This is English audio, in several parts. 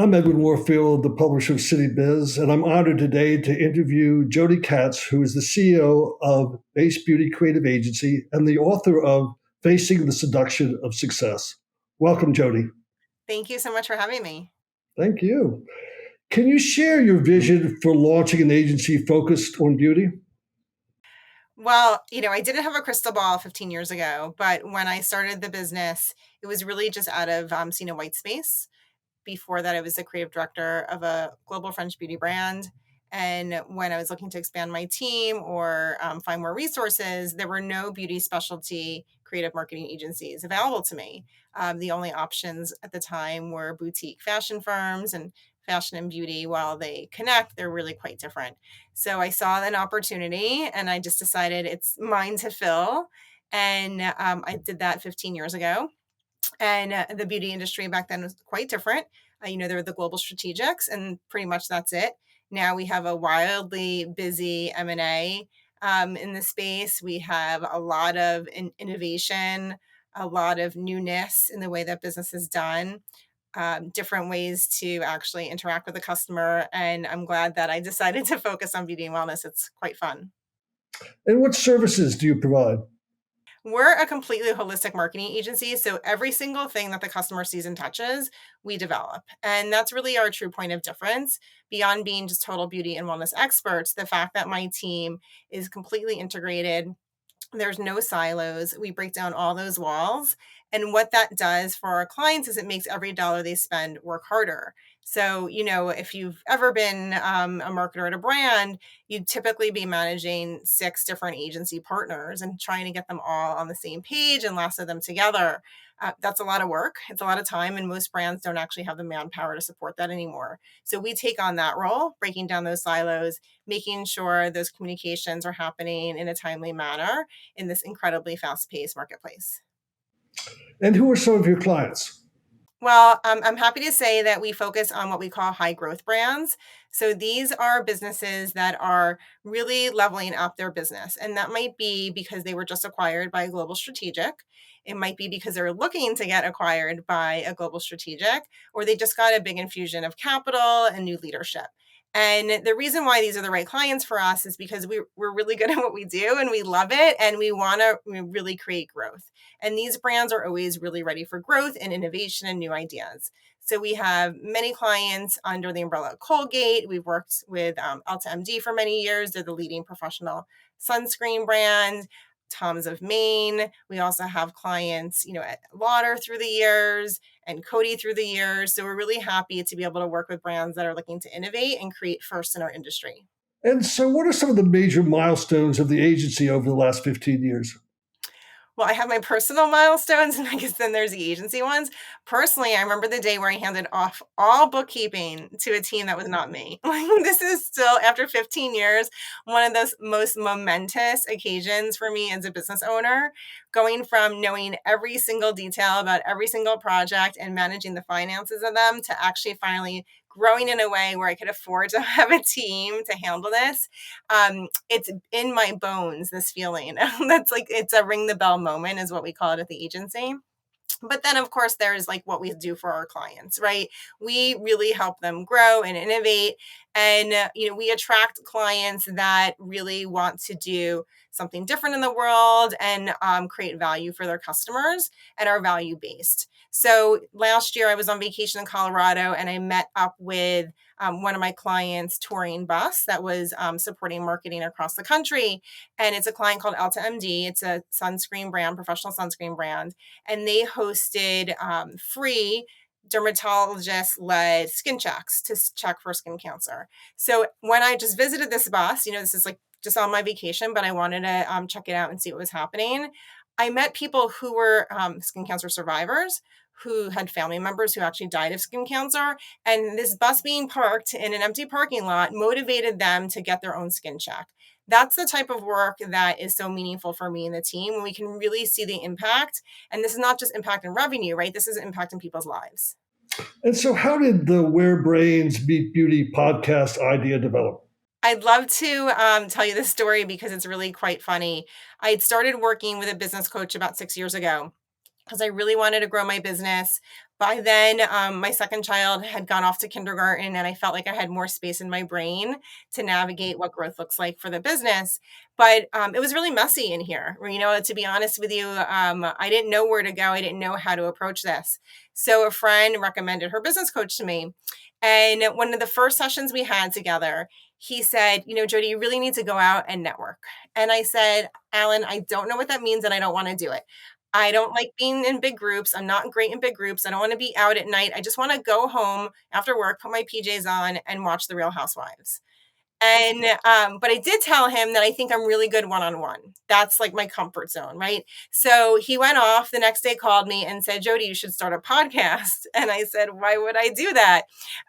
I'm Edwin Warfield, the publisher of City Biz, and I'm honored today to interview Jodi Katz, who is the CEO of Base Beauty Creative Agency and the author of Facing the Seduction of Success. Welcome, Jodi. Thank you so much for having me. Thank you. Can you share your vision for launching an agency focused on beauty? Well, I didn't have a crystal ball 15 years ago, but when I started the business, it was really just out of seeing a white space. Before that, I was the creative director of a global French beauty brand. And when I was looking to expand my team or find more resources, there were no beauty specialty creative marketing agencies available to me. The only options at the time were boutique fashion firms, and fashion and beauty, while they connect, they're really quite different. So I saw an opportunity and I just decided it's mine to fill. And I did that 15 years ago. And the beauty industry back then was quite different. There were the global strategics, and pretty much that's it. Now we have a wildly busy M&A in the space. We have a lot of innovation, a lot of newness in the way that business is done, different ways to actually interact with the customer. And I'm glad that I decided to focus on beauty and wellness. It's quite fun. And what services do you provide? We're a completely holistic marketing agency. So every single thing that the customer sees and touches, we develop. And that's really our true point of difference. Beyond being just total beauty and wellness experts, the fact that my team is completely integrated, there's no silos. We break down all those walls. And what that does for our clients is it makes every dollar they spend work harder. So, if you've ever been a marketer at a brand, you'd typically be managing 6 different agency partners and trying to get them all on the same page and lasso them together. That's a lot of work. It's a lot of time, and most brands don't actually have the manpower to support that anymore. So we take on that role, breaking down those silos, making sure those communications are happening in a timely manner in this incredibly fast-paced marketplace. And who are some of your clients? Well, I'm happy to say that we focus on what we call high growth brands. So these are businesses that are really leveling up their business. And that might be because they were just acquired by a global strategic. It might be because they're looking to get acquired by a global strategic, or they just got a big infusion of capital and new leadership. And the reason why these are the right clients for us is because we're really good at what we do and we love it, and we want to really create growth. And these brands are always really ready for growth and innovation and new ideas. So we have many clients under the umbrella of Colgate. We've worked with Ulta MD for many years. They're the leading professional sunscreen brand. Tom's of Maine. We also have clients, at Lauder through the years and Coty through the years. So we're really happy to be able to work with brands that are looking to innovate and create first in our industry. And so, what are some of the major milestones of the agency over the last 15 years? Well, I have my personal milestones, and I guess then there's the agency ones. Personally, I remember the day where I handed off all bookkeeping to a team that was not me. This is still, after 15 years, one of those most momentous occasions for me as a business owner, going from knowing every single detail about every single project and managing the finances of them to actually finally growing in a way where I could afford to have a team to handle this. It's in my bones, this feeling. That's like, it's a ring the bell moment is what we call it at the agency. But then, of course, there's like what we do for our clients, right? We really help them grow and innovate. And, we attract clients that really want to do something different in the world and create value for their customers and are value based. So last year I was on vacation in Colorado and I met up with one of my clients' touring bus that was supporting marketing across the country. And it's a client called Ulta MD. It's a sunscreen brand, professional sunscreen brand. And they hosted free dermatologist-led skin checks to check for skin cancer. So when I just visited this bus, this is like just on my vacation, but I wanted to check it out and see what was happening. I met people who were skin cancer survivors, who had family members who actually died of skin cancer. And this bus being parked in an empty parking lot motivated them to get their own skin check. That's the type of work that is so meaningful for me and the team when we can really see the impact. And this is not just impact in revenue, right? This is impact in people's lives. And so, how did the Where Brains Meet Beauty podcast idea develop? I'd love to tell you this story because it's really quite funny. I had started working with a business coach about 6 years ago. because I really wanted to grow my business. By then, my second child had gone off to kindergarten, and I felt like I had more space in my brain to navigate what growth looks like for the business. But it was really messy in here. To be honest with you, I didn't know where to go. I didn't know how to approach this. So a friend recommended her business coach to me. And one of the first sessions we had together, he said, Jodi, you really need to go out and network. And I said, Alan, I don't know what that means and I don't want to do it. I don't like being in big groups. I'm not great in big groups. I don't want to be out at night. I just want to go home after work, put my PJs on, and watch The Real Housewives. And but I did tell him that I think I'm really good one on one. That's like my comfort zone, right? So he went off the next day, called me and said, Jodi, you should start a podcast. And I said, why would I do that?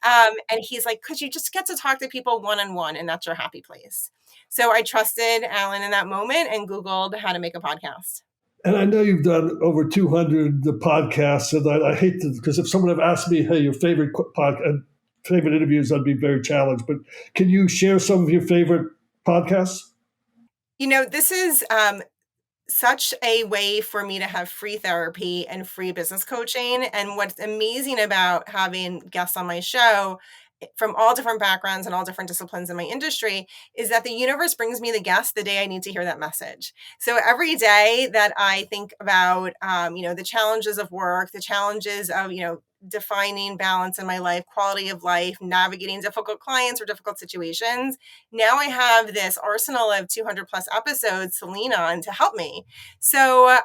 And he's like, because you just get to talk to people one on one, and that's your happy place. So I trusted Alan in that moment and Googled how to make a podcast. And I know you've done over 200 podcasts, and I hate to, because if someone had asked me, hey, your favorite podcast, favorite interviews, I'd be very challenged. But can you share some of your favorite podcasts? This is such a way for me to have free therapy and free business coaching. And what's amazing about having guests on my show from all different backgrounds and all different disciplines in my industry is that the universe brings me the guest the day I need to hear that message. So every day that I think about, the challenges of work, the challenges of, defining balance in my life, quality of life, navigating difficult clients or difficult situations. Now I have this arsenal of 200 plus episodes to lean on to help me. So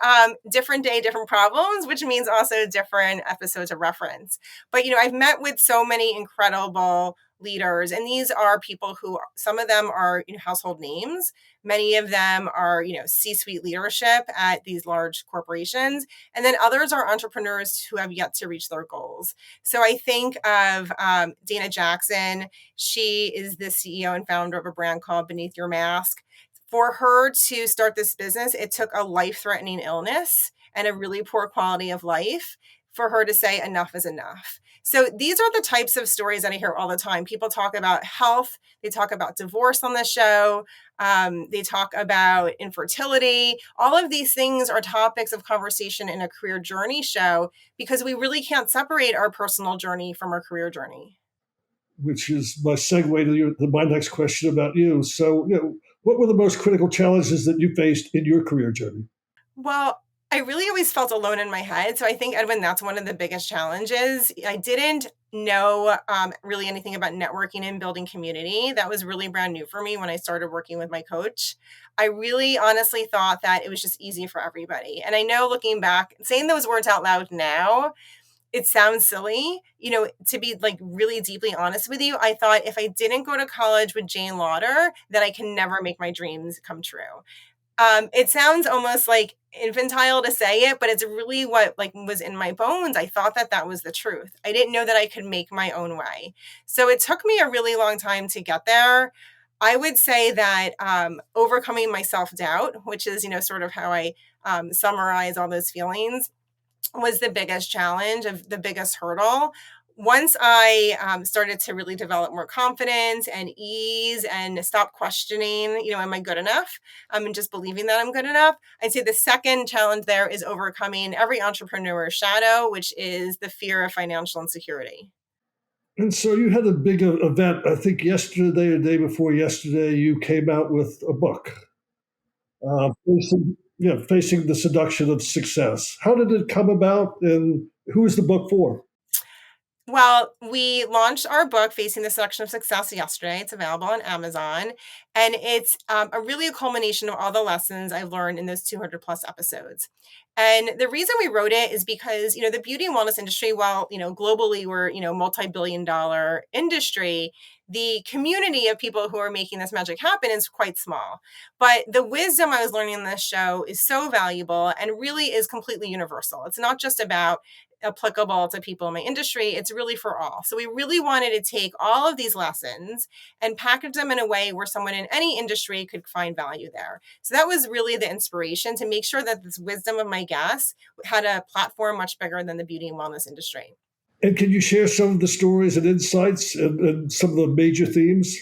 different day, different problems, which means also different episodes of reference. But, I've met with so many incredible leaders, and these are people who, some of them are household names. Many of them are, C-suite leadership at these large corporations. And then others are entrepreneurs who have yet to reach their goals. So I think of Dana Jackson. She is the CEO and founder of a brand called Beneath Your Mask. For her to start this business, it took a life-threatening illness and a really poor quality of life for her to say enough is enough. So these are the types of stories that I hear all the time. People talk about health. They talk about divorce on the show. They talk about infertility. All of these things are topics of conversation in a career journey show because we really can't separate our personal journey from our career journey. Which is my segue to my next question about you. So, what were the most critical challenges that you faced in your career journey? Well, I really always felt alone in my head. So I think, Edwin, that's one of the biggest challenges. I didn't know really anything about networking and building community. That was really brand new for me when I started working with my coach. I really honestly thought that it was just easy for everybody. And I know looking back, saying those words out loud now, it sounds silly, to be like really deeply honest with you. I thought if I didn't go to college with Jane Lauder, then I can never make my dreams come true. It sounds almost like infantile to say it, but it's really what was in my bones. I thought that that was the truth. I didn't know that I could make my own way. So it took me a really long time to get there. I would say that overcoming my self-doubt, which is, sort of how I summarize all those feelings, was the biggest challenge, of the biggest hurdle. Once I started to really develop more confidence and ease and stop questioning, am I good enough? And just believing that I'm good enough. I'd say the second challenge there is overcoming every entrepreneur's shadow, which is the fear of financial insecurity. And so you had a big event, I think yesterday or the day before yesterday, you came out with a book, facing the seduction of success. How did it come about, and who is the book for? Well, we launched our book, Facing the Seduction of Success, yesterday. It's available on Amazon. And it's really a culmination of all the lessons I've learned in those 200 plus episodes. And the reason we wrote it is because, the beauty and wellness industry, while, globally we're, multi-billion-dollar industry, the community of people who are making this magic happen is quite small. But the wisdom I was learning in this show is so valuable and really is completely universal. It's not just about applicable to people in my industry. It's really for all. So we really wanted to take all of these lessons and package them in a way where someone in any industry could find value there. So that was really the inspiration, to make sure that this wisdom of my guests had a platform much bigger than the beauty and wellness industry. And can you share some of the stories and insights and some of the major themes?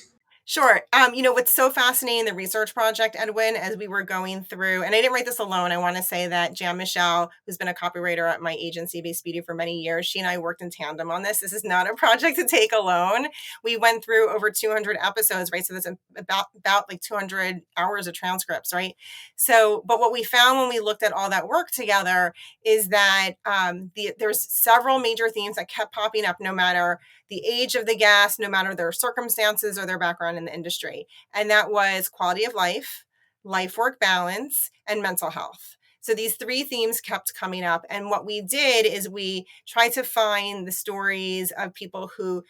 Sure. What's so fascinating, the research project, Edwin, as we were going through, and I didn't write this alone. I want to say that Jan Michelle, who's been a copywriter at my agency, Base Beauty, for many years, she and I worked in tandem on this. This is not a project to take alone. We went through over 200 episodes, right? So that's about like 200 hours of transcripts, right? So, but what we found when we looked at all that work together is that there's several major themes that kept popping up, no matter the age of the guest, no matter their circumstances or their background in the industry. And that was quality of life work balance, and mental health. So these three themes kept coming up. And what we did is we tried to find the stories of people who,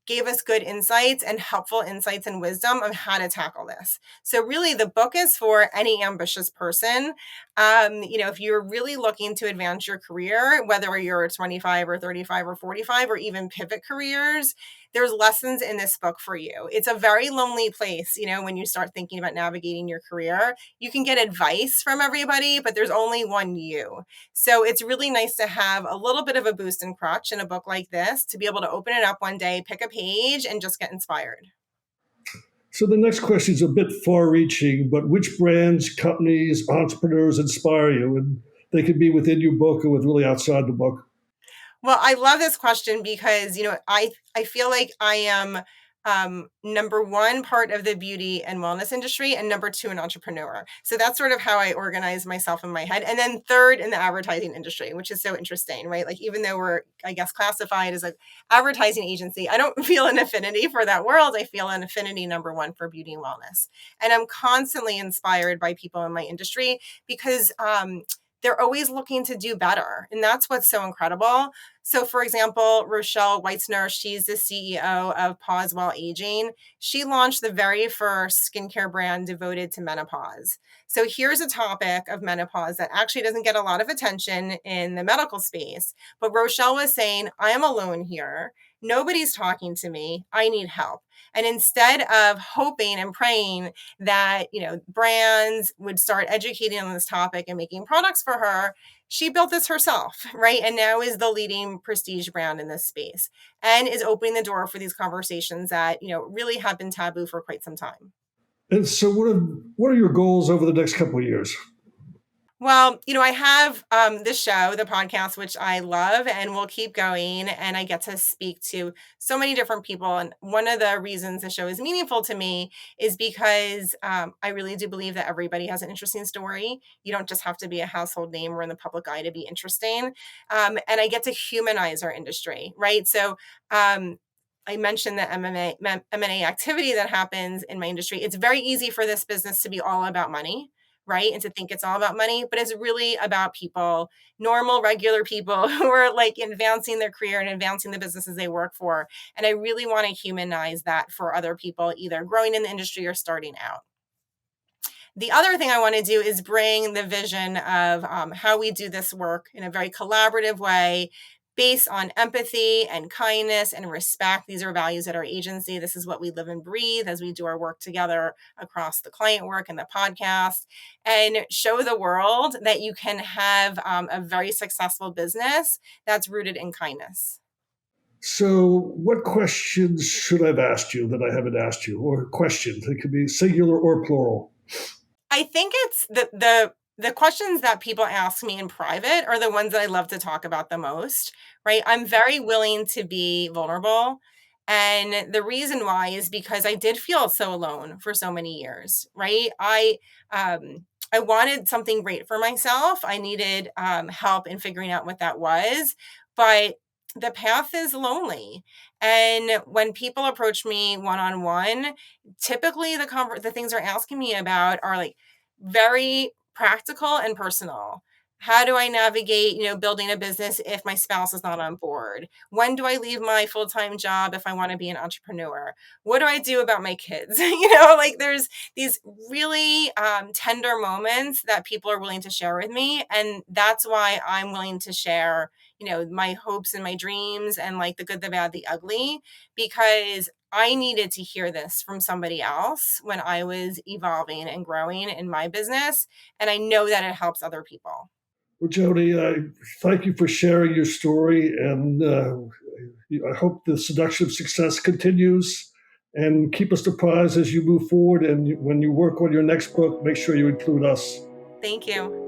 gave us good insights and helpful insights and wisdom of how to tackle this. So really the book is for any ambitious person. If you're really looking to advance your career, whether you're 25 or 35 or 45, or even pivot careers, there's lessons in this book for you. It's a very lonely place, when you start thinking about navigating your career. You can get advice from everybody, but there's only one you. So it's really nice to have a little bit of a boost and crutch in a book like this, to be able to open it up one day, pick a page, and just get inspired. So the next question is a bit far-reaching, but which brands, companies, entrepreneurs inspire you? And they could be within your book or with really outside the book. Well, I love this question because, I feel like I am number one part of the beauty and wellness industry, and number two, an entrepreneur. So that's sort of how I organize myself in my head. And then third in the advertising industry, which is so interesting, right? Like, even though we're, I guess, classified as an advertising agency, I don't feel an affinity for that world. I feel an affinity, number one, for beauty and wellness. And I'm constantly inspired by people in my industry because, they're always looking to do better. And that's what's so incredible. So, for example, Rochelle Weitzner, she's the CEO of Pause While Aging. She launched the very first skincare brand devoted to menopause. So here's a topic of menopause that actually doesn't get a lot of attention in the medical space. But Rochelle was saying, I am alone here. Nobody's talking to me. I need help. And instead of hoping and praying that, brands would start educating on this topic and making products for her, she built this herself, right? And now is the leading prestige brand in this space, and is opening the door for these conversations that, really have been taboo for quite some time. And so what are your goals over the next couple of years? Well, I have this show, the podcast, which I love and will keep going. And I get to speak to so many different people. And one of the reasons the show is meaningful to me is because I really do believe that everybody has an interesting story. You don't just have to be a household name or in the public eye to be interesting. And I get to humanize our industry, right? So, I mentioned the M&A activity that happens in my industry. It's very easy for this business to be all about money, right? And to think it's all about money, but it's really about people, normal, regular people who are like advancing their career and advancing the businesses they work for. And I really want to humanize that for other people, either growing in the industry or starting out. The other thing I want to do is bring the vision of how we do this work in a very collaborative way, based on empathy and kindness and respect. These are values at our agency. This is what we live and breathe as we do our work together across the client work and the podcast, and show the world that you can have a very successful business that's rooted in kindness. So what questions should I have asked you that I haven't asked you? Or questions? It could be singular or plural. I think it's the questions that people ask me in private are the ones that I love to talk about the most, right? I'm very willing to be vulnerable. And the reason why is because I did feel so alone for so many years, right? I wanted something great for myself. I needed help in figuring out what that was, but the path is lonely. And when people approach me one on one, typically the things they're asking me about are like very practical and personal. How do I navigate, building a business if my spouse is not on board? When do I leave my full-time job if I want to be an entrepreneur? What do I do about my kids? Like, there's these really tender moments that people are willing to share with me. And that's why I'm willing to share, my hopes and my dreams, and like the good, the bad, the ugly, because I needed to hear this from somebody else when I was evolving and growing in my business. And I know that it helps other people. Well, Jodi, thank you for sharing your story. And I hope the seduction of success continues. and keep us apprised as you move forward. And when you work on your next book, make sure you include us. Thank you.